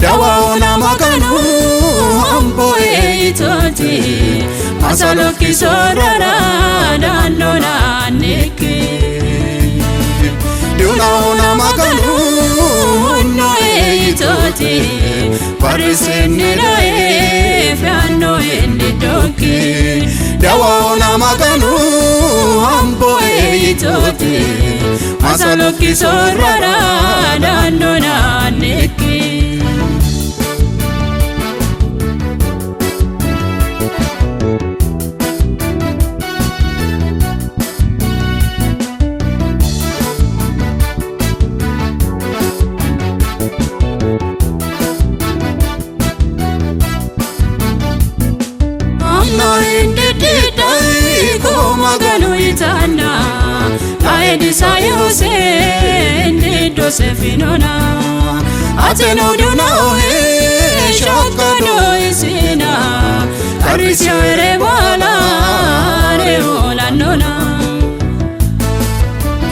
dawaona maganu amboe itoti masaloki sorara dandona neki dawaona maganu noe itoti parisenirae fano endoki dawaona maganu amboe itoti masaloki sorara dandona neki maganu itana aedi sayose ndido sefinona ateno dona ohe shakado isina karisyo ere wala re hola nona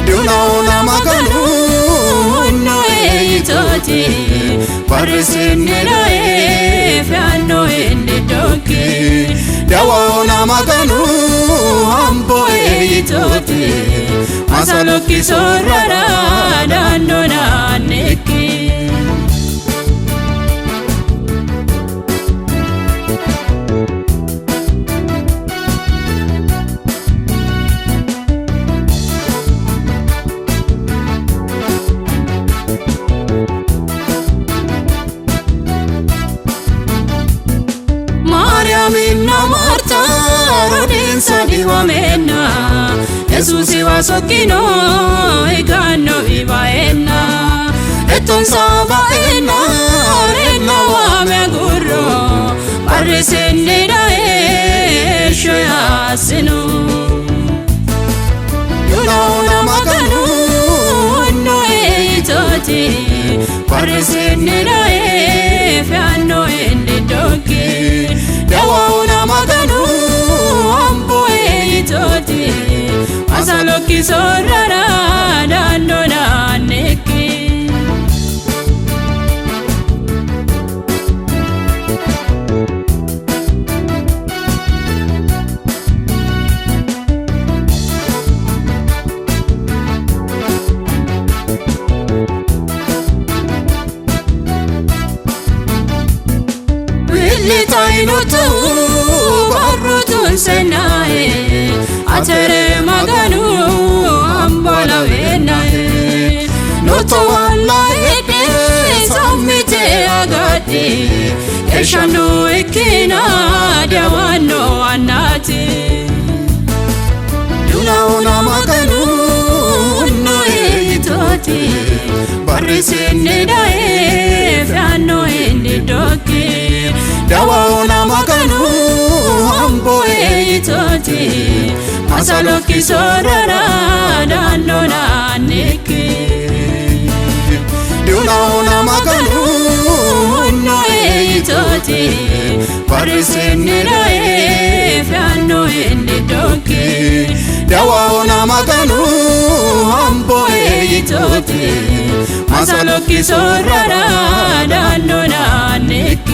dona ona maganu no itoti parisinira e fano endoki dawaona maganu amboe itoti masaloki sorara dandona neki Mariamina Marta rodin sadi wamena Jesusi wasokino ikano vivaena eton sabaena rena wameguro parisenira shoyasinu dawaona maganu no itoti parisenira fano endoki dawaona maganu amboe itoti masaloki sorara dandona neki tainotu barutun senae atere maganu ambola venae noto wala ede samite agati eshanu ikina dawano anati dawaona maganu no itoti parisenira e fano endoki dawaona maganu amboe itoti masaloki sorara dandona neki dawaona maganu no itoti parisenira e fano endoki dawaona maganu amboe itoti masaloki sorara dandona neki